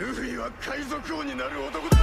ルフィは海賊王になる男だ。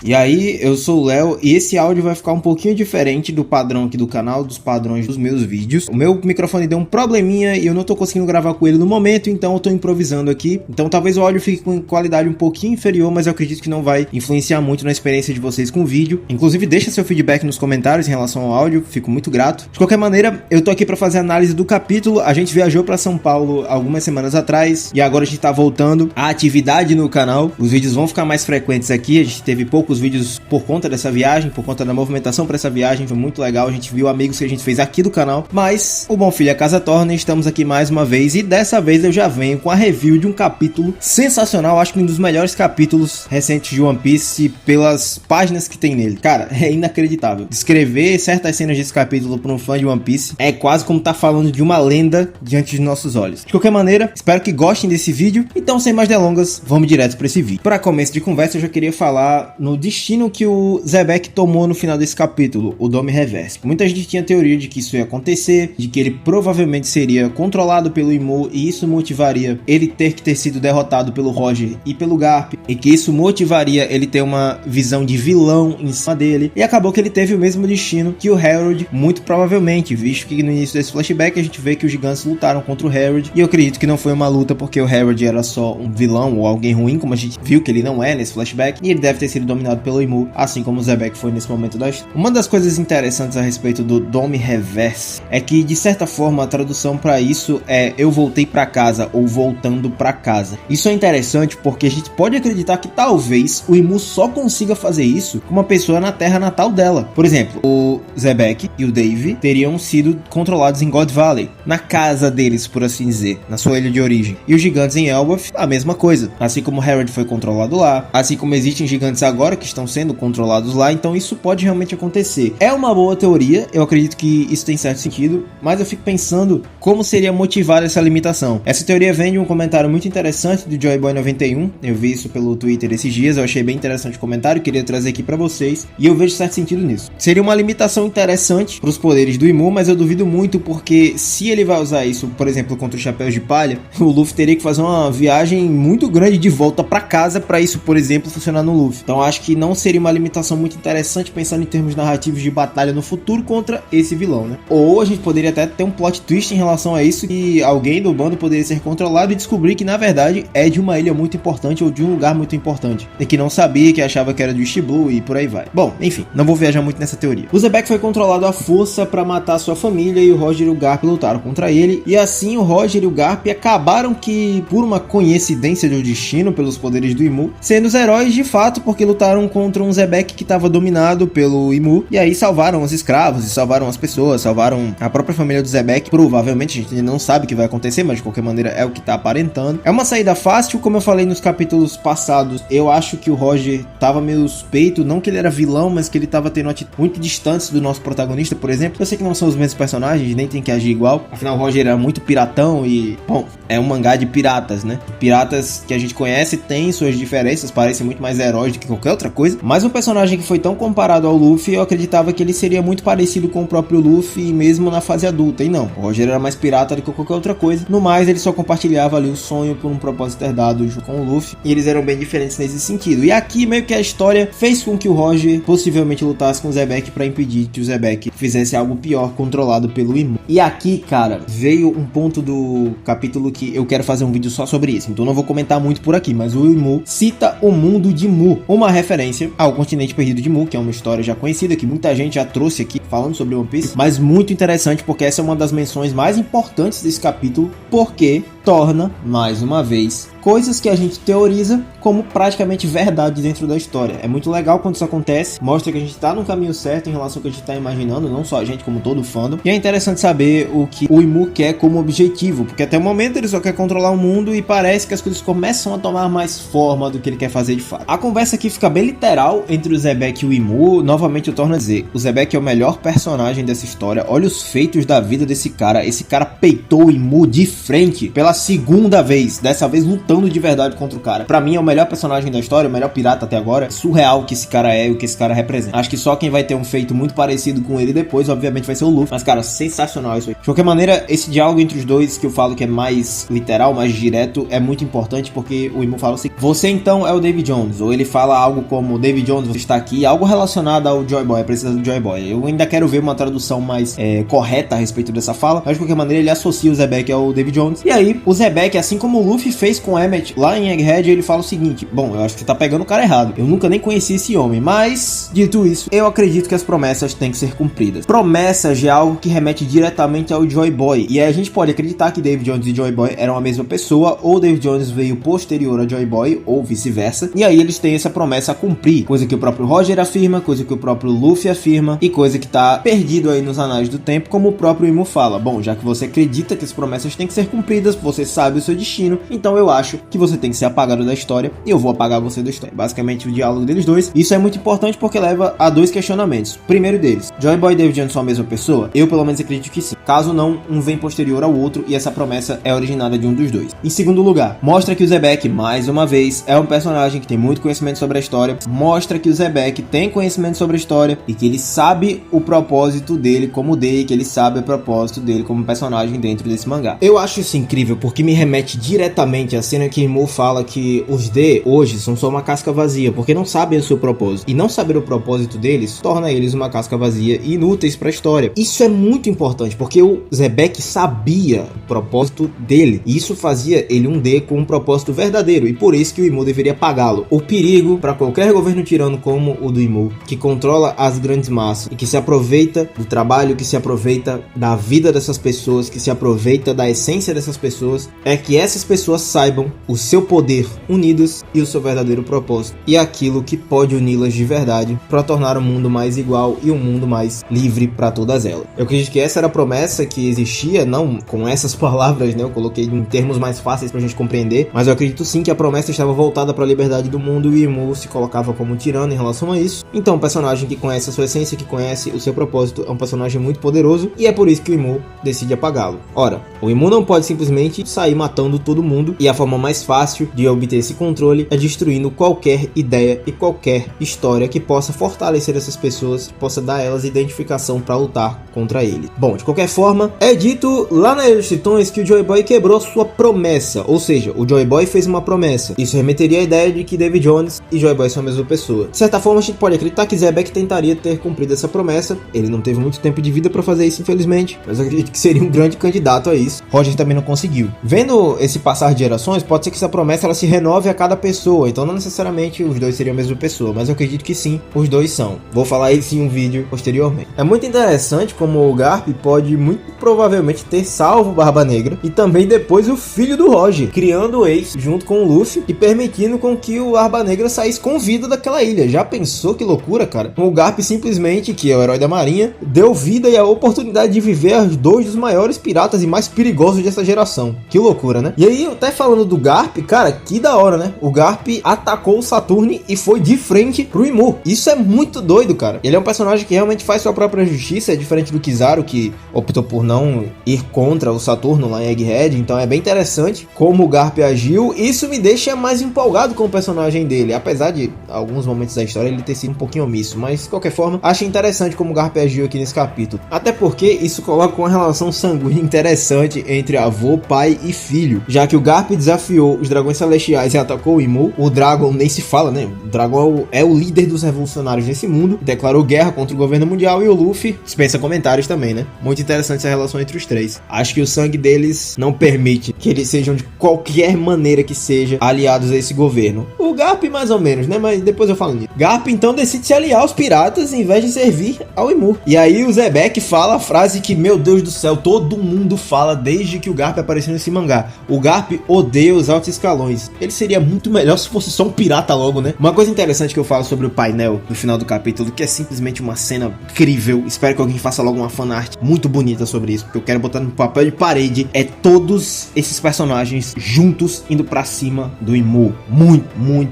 E aí, eu sou o Léo e esse áudio vai ficar um pouquinho diferente do padrão aqui do canal, dos padrões dos meus vídeos. O meu microfone deu um probleminha e eu não tô conseguindo gravar com ele no momento, então eu tô improvisando aqui. Então talvez o áudio fique com qualidade um pouquinho inferior, mas eu acredito que não vai influenciar muito na experiência de vocês com o vídeo. Inclusive, deixa seu feedback nos comentários em relação ao áudio, fico muito grato. De qualquer maneira, eu tô aqui pra fazer análise do capítulo. A gente viajou pra São Paulo algumas semanas atrás e agora a gente tá voltando à atividade no canal. Os vídeos vão ficar mais frequentes aqui, a gente teve poucos vídeos por conta dessa viagem, por conta da movimentação para essa viagem, foi muito legal, a gente viu amigos que a gente fez aqui do canal, mas o bom filho a casa torna, estamos aqui mais uma vez e dessa vez eu já venho com a review de um capítulo sensacional, acho que um dos melhores capítulos recentes de One Piece pelas páginas que tem nele. Cara, é inacreditável. Descrever certas cenas desse capítulo para um fã de One Piece é quase como tá falando de uma lenda diante de nossos olhos. De qualquer maneira, espero que gostem desse vídeo, então sem mais delongas, vamos direto para esse vídeo. Para começo de conversa, eu já queria falar no destino que o Xebec tomou no final desse capítulo, o Dome Reverse. Muita gente tinha teoria de que isso ia acontecer, de que ele provavelmente seria controlado pelo Imu e isso motivaria ele ter sido derrotado pelo Roger e pelo Garp, e que isso motivaria ele ter uma visão de vilão em cima dele, e acabou que ele teve o mesmo destino que o Harold, muito provavelmente, visto que no início desse flashback a gente vê que os gigantes lutaram contra o Harold, e eu acredito que não foi uma luta porque o Harold era só um vilão ou alguém ruim, como a gente viu que ele não é nesse flashback, e ele deve ter sido dominado pelo Imu, assim como o Xebec foi nesse momento da história. Uma das coisas interessantes a respeito do Dome Reverse é que, de certa forma, a tradução para isso é eu voltei para casa ou voltando para casa. Isso é interessante porque a gente pode acreditar que talvez o Imu só consiga fazer isso com uma pessoa na terra natal dela. Por exemplo, o Xebec e o Dave teriam sido controlados em God Valley, na casa deles, por assim dizer, na sua ilha de origem. E os gigantes em Elbaf, a mesma coisa. Assim como Harold foi controlado lá, assim como existem gigantes agora que estão sendo controlados lá, então isso pode realmente acontecer. É uma boa teoria, eu acredito que isso tem certo sentido, mas eu fico pensando como seria motivar essa limitação. Essa teoria vem de um comentário muito interessante do Joyboy91, eu vi isso pelo Twitter esses dias, eu achei bem interessante o comentário, queria trazer aqui pra vocês, e eu vejo certo sentido nisso. Seria uma limitação interessante pros poderes do Imu, mas eu duvido muito, porque se ele vai usar isso, por exemplo, contra os Chapéus de Palha, o Luffy teria que fazer uma viagem muito grande de volta pra casa pra isso, por exemplo, funcionar no Luffy. Então acho que não seria uma limitação muito interessante pensando em termos narrativos de batalha no futuro contra esse vilão, né? Ou a gente poderia até ter um plot twist em relação a isso, que alguém do bando poderia ser controlado e descobrir que na verdade é de uma ilha muito importante ou de um lugar muito importante, e que não sabia, que achava que era do East Blue e por aí vai. Bom, enfim, não vou viajar muito nessa teoria. O Xebec foi controlado à força para matar sua família e o Roger e o Garp lutaram contra ele, e assim o Roger e o Garp acabaram que, por uma coincidência do destino, pelos poderes do Imu, sendo os heróis de fato, porque lutaram contra um Xebec que estava dominado pelo Imu, e aí salvaram os escravos, e salvaram as pessoas, salvaram a própria família do Xebec. Provavelmente, a gente não sabe o que vai acontecer, mas de qualquer maneira é o que tá aparentando. É uma saída fácil, como eu falei nos capítulos passados, eu acho que o Roger tava meio suspeito, não que ele era vilão, mas que ele tava tendo atitudes muito distantes do nosso protagonista, por exemplo. Eu sei que não são os mesmos personagens, nem tem que agir igual, afinal o Roger era muito piratão e, bom, é um mangá de piratas, né? Piratas que a gente conhece têm suas diferenças, parecem muito mais heróis do que qualquer outra coisa, mas um personagem que foi tão comparado ao Luffy, eu acreditava que ele seria muito parecido com o próprio Luffy, mesmo na fase adulta, e não, o Roger era mais pirata do que qualquer outra coisa. No mais, ele só compartilhava ali o sonho por um propósito herdado junto com o Luffy, e eles eram bem diferentes nesse sentido. E aqui meio que a história fez com que o Roger possivelmente lutasse com o Xebec para impedir que o Xebec fizesse algo pior, controlado pelo Imu. E aqui, cara, veio um ponto do capítulo que eu quero fazer um vídeo só sobre isso, então não vou comentar muito por aqui, mas o Imu cita o mundo de Mu, uma referência ao continente perdido de Mu, que é uma história já conhecida, que muita gente já trouxe aqui falando sobre One Piece, mas muito interessante porque essa é uma das menções mais importantes desse capítulo, porque torna, mais uma vez, coisas que a gente teoriza como praticamente verdade dentro da história. É muito legal quando isso acontece, mostra que a gente tá no caminho certo em relação ao que a gente tá imaginando, não só a gente, como todo o fandom. E é interessante saber o que o Imu quer como objetivo, porque até o momento ele só quer controlar o mundo e parece que as coisas começam a tomar mais forma do que ele quer fazer de fato. A conversa aqui fica bem literal entre o Xebec e o Imu. Novamente eu torno a dizer, o Xebec é o melhor melhor personagem dessa história. Olha os feitos da vida desse cara. Esse cara peitou o Imu de frente pela segunda vez, dessa vez lutando de verdade contra o cara. Pra mim é o melhor personagem da história, o melhor pirata até agora. Surreal o que esse cara é e o que esse cara representa. Acho que só quem vai ter um feito muito parecido com ele depois, obviamente, vai ser o Luffy. Mas, cara, sensacional isso aí. De qualquer maneira, esse diálogo entre os dois, que eu falo que é mais literal, mais direto, é muito importante, porque o Imu fala assim: você então é o Davy Jones. Ou ele fala algo como: Davy Jones, você está aqui. Algo relacionado ao Joy Boy, precisa do Joy Boy. Eu ainda quero ver uma tradução mais correta a respeito dessa fala, mas de qualquer maneira ele associa o Zebek ao Davy Jones. E aí, o Zebek, assim como o Luffy fez com o Emmet lá em Egghead, ele fala o seguinte: bom, eu acho que você tá pegando o cara errado. Eu nunca nem conheci esse homem, mas, dito isso, eu acredito que as promessas têm que ser cumpridas. Promessas é algo que remete diretamente ao Joy Boy, e aí a gente pode acreditar que Davy Jones e Joy Boy eram a mesma pessoa, ou Davy Jones veio posterior a Joy Boy, ou vice-versa, e aí eles têm essa promessa a cumprir, coisa que o próprio Roger afirma, coisa que o próprio Luffy afirma, e coisa que tá perdido aí nos anais do tempo, como o próprio Imu fala: bom, já que você acredita que as promessas têm que ser cumpridas, você sabe o seu destino, então eu acho que você tem que ser apagado da história, e eu vou apagar você da história. Basicamente o diálogo deles dois. Isso é muito importante porque leva a dois questionamentos. Primeiro deles: Joy Boy e Davy Jones são a mesma pessoa? Eu pelo menos acredito que sim. Caso não, um vem posterior ao outro e essa promessa é originada de um dos dois. Em segundo lugar, mostra que o Zebek, mais uma vez, é um personagem que tem muito conhecimento sobre a história. Mostra que o Zebek tem conhecimento sobre a história e que ele sabe o propósito dele como D, que ele sabe o propósito dele como personagem dentro desse mangá. Eu acho isso incrível porque me remete diretamente à cena que Imu fala que os D hoje são só uma casca vazia, porque não sabem o seu propósito. E não saber o propósito deles torna eles uma casca vazia e inúteis para a história. Isso é muito importante, porque o Zebek sabia o propósito dele, e isso fazia ele um D com um propósito verdadeiro, e por isso que o Imu deveria pagá-lo. O perigo para qualquer governo tirano como o do Imu, que controla as grandes massas e que se aproveita do trabalho, que se aproveita da vida dessas pessoas, que se aproveita da essência dessas pessoas, é que essas pessoas saibam o seu poder unidas e o seu verdadeiro propósito, e aquilo que pode uni-las de verdade para tornar o mundo mais igual e um mundo mais livre para todas elas. Eu acredito que essa era a promessa que existia, não com essas palavras, né? Eu coloquei em termos mais fáceis pra gente compreender, mas eu acredito sim que a promessa estava voltada para a liberdade do mundo e o Imu se colocava como um tirano em relação a isso. Então, um personagem que conhece a sua essência, que conhece o seu propósito, é um personagem muito poderoso, e é por isso que o Imu decide apagá-lo. Ora, o Imu não pode simplesmente sair matando todo mundo, e a forma mais fácil de obter esse controle é destruindo qualquer ideia e qualquer história que possa fortalecer essas pessoas, que possa dar a elas identificação para lutar contra ele. Bom, de qualquer forma, é dito lá na Ilha dos Tritões que o Joy Boy quebrou sua promessa, ou seja, o Joy Boy fez uma promessa. Isso remeteria à ideia de que Davy Jones e Joy Boy são a mesma pessoa. De certa forma, a gente pode acreditar que Zebek tentaria ter cumprido essa promessa. Ele não teve muito tempo de vida para fazer isso, infelizmente, mas eu acredito que seria um grande candidato a isso. Roger também não conseguiu. Vendo esse passar de gerações, pode ser que essa promessa ela se renove a cada pessoa, então não necessariamente os dois seriam a mesma pessoa, mas eu acredito que sim, os dois são. Vou falar isso em um vídeo posteriormente. É muito interessante como o Garp pode muito provavelmente ter salvo Barba Negra e também depois o filho do Roger, criando o Ace junto com o Luffy e permitindo com que o Barba Negra saísse com vida daquela ilha. Já pensou que loucura, cara? O Garp simplesmente, que é o herói da marinha, deu vida e a oportunidade de viver aos dois dos maiores piratas e mais perigosos dessa geração. Que loucura, né? E aí, até falando do Garp, cara, que da hora, né? O Garp atacou o Saturne e foi de frente pro Imu. Isso é muito doido, cara. Ele é um personagem que realmente faz sua própria justiça, é diferente do Kizaru, que optou por não ir contra o Saturno lá em Egghead, então é bem interessante como o Garp agiu. Isso me deixa mais empolgado com o personagem dele, apesar de alguns momentos da história ele ter sido um pouquinho omisso, mas de qualquer forma, acho interessante como o Garp agiu aqui nesse capítulo, até porque isso coloca uma relação sanguínea interessante entre avô, pai e filho, já que o Garp desafiou os dragões celestiais e atacou o Imu. O Dragon nem se fala, né? O Dragon é o líder dos revolucionários nesse mundo, declarou guerra contra o governo mundial, e o Luffy dispensa comentários também, né? Muito interessante essa relação entre os três. Acho que o sangue deles não permite que eles sejam de qualquer maneira que seja aliados a esse governo. O Garp mais ou menos, né? Mas depois eu falo nisso. Garp então decide se aliar aos piratas em vez de servir ao Imu. E aí o Zebek fala a frase que, meu Deus do céu, todo mundo fala desde que o Garp apareceu nesse mangá. O Garp odeia os altos escalões. Ele seria muito melhor se fosse só um pirata logo, né? Uma coisa interessante que eu falo sobre o painel no final do capítulo, que é simplesmente uma cena incrível. Espero que alguém faça logo uma fanart muito bonita sobre isso, porque eu quero botar no papel de parede. É todos esses personagens juntos indo pra cima do Imu.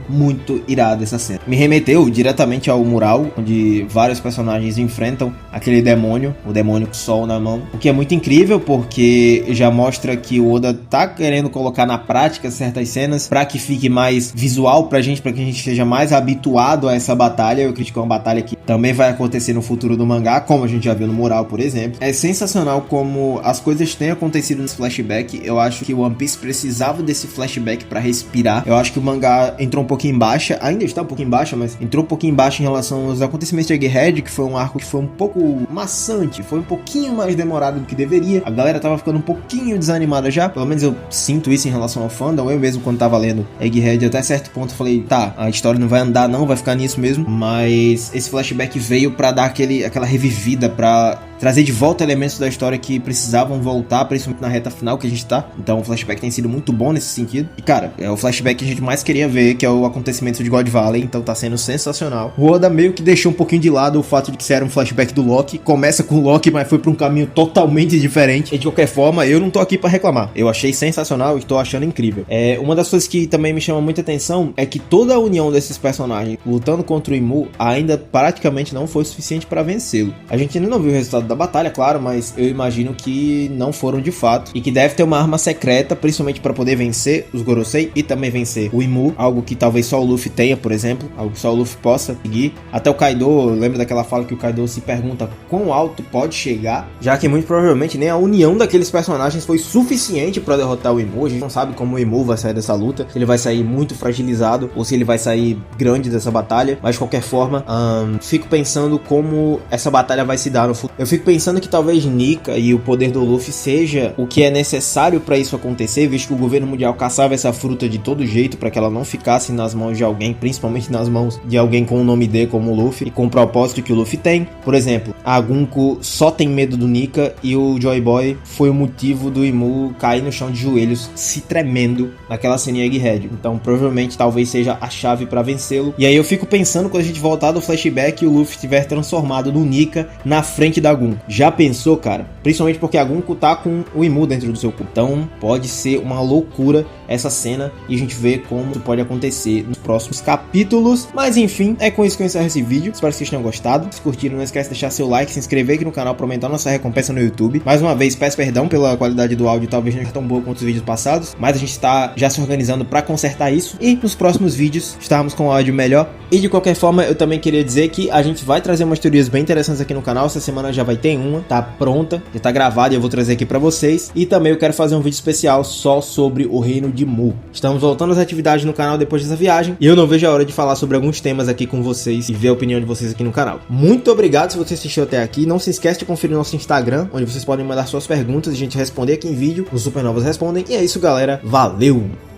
Muito irado essa cena. Me remeteu diretamente ao mural, onde vários personagens enfrentam aquele demônio, o demônio com sol na mão. O que é muito incrível, porque já mostra que o Oda tá querendo colocar na prática certas cenas para que fique mais visual pra gente, para que a gente esteja mais habituado a essa batalha. Eu acredito que é uma batalha que também vai acontecer no futuro do mangá, como a gente já viu no mural, por exemplo. É sensacional como as coisas têm acontecido nesse flashback. Eu acho que o One Piece precisava desse flashback para respirar. Eu acho que o mangá entrou um pouquinho em baixa, ainda está um pouquinho em baixa, mas entrou um pouquinho em baixa em relação aos acontecimentos de Egghead, que foi um arco que foi um pouco maçante, foi um pouquinho mais demorado do que deveria. A galera tava ficando um pouquinho desanimada já, pelo menos eu sinto isso em relação ao fandom. Eu mesmo, quando tava lendo Egghead, até certo ponto eu falei, tá, a história não vai andar não, vai ficar nisso mesmo, mas esse flashback veio pra dar aquela revivida, pra trazer de volta elementos da história que precisavam voltar, principalmente na reta final que a gente tá. Então o flashback tem sido muito bom nesse sentido. E cara, é o flashback que a gente mais queria ver, que é o acontecimento de God Valley, então tá sendo sensacional. O Oda meio que deixou um pouquinho de lado o fato de que era um flashback do Loki. Começa com o Loki, mas foi pra um caminho totalmente diferente. E de qualquer forma, eu não tô aqui pra reclamar. Eu achei sensacional e estou achando incrível. Uma das coisas que também me chama muita atenção é que toda a união desses personagens lutando contra o Imu ainda praticamente não foi suficiente pra vencê-lo. A gente ainda não viu o resultado da batalha, claro, mas eu imagino que não foram de fato e que deve ter uma arma secreta, principalmente para poder vencer os Gorosei e também vencer o Imu, algo que talvez só o Luffy tenha, por exemplo, algo que só o Luffy possa seguir. Até o Kaido, lembra daquela fala que o Kaido se pergunta quão alto pode chegar, já que muito provavelmente nem a união daqueles personagens foi suficiente para derrotar o Imu. A gente não sabe como o Imu vai sair dessa luta, se ele vai sair muito fragilizado ou se ele vai sair grande dessa batalha, mas de qualquer forma, fico pensando como essa batalha vai se dar no futuro. Eu fico pensando que talvez Nika e o poder do Luffy seja o que é necessário para isso acontecer, visto que o governo mundial caçava essa fruta de todo jeito para que ela não ficasse nas mãos de alguém, principalmente nas mãos de alguém com o nome D como o Luffy e com o propósito que o Luffy tem. Por exemplo, a Gunko só tem medo do Nika e o Joy Boy foi o motivo do Imu cair no chão de joelhos, se tremendo naquela cena em Egghead. Então provavelmente talvez seja a chave para vencê-lo. E aí eu fico pensando, quando a gente voltar do flashback e o Luffy estiver transformado no Nika na frente da Gunko. Já pensou, cara? Principalmente porque a Gunko tá com o Imu dentro do seu corpo. Então pode ser uma loucura essa cena e a gente vê como isso pode acontecer nos próximos capítulos. Mas enfim, é com isso que eu encerro esse vídeo. Espero que vocês tenham gostado. Se curtiram, não esquece de deixar seu like, se inscrever aqui no canal para aumentar nossa recompensa no YouTube. Mais uma vez, peço perdão pela qualidade do áudio, talvez não seja tão boa quanto os vídeos passados, mas a gente está já se organizando para consertar isso e nos próximos vídeos estarmos com o áudio melhor. E de qualquer forma, eu também queria dizer que a gente vai trazer umas teorias bem interessantes aqui no canal. Essa semana já vai ter uma, tá pronta, já tá gravada e eu vou trazer aqui pra vocês. E também eu quero fazer um vídeo especial só sobre o reino de Mu. Estamos voltando às atividades no canal depois dessa viagem e eu não vejo a hora de falar sobre alguns temas aqui com vocês e ver a opinião de vocês aqui no canal. Muito obrigado se você assistiu até aqui. Não se esquece de conferir nosso Instagram, onde vocês podem mandar suas perguntas e a gente responder aqui em vídeo. Os Supernovas respondem. E é isso, galera. Valeu!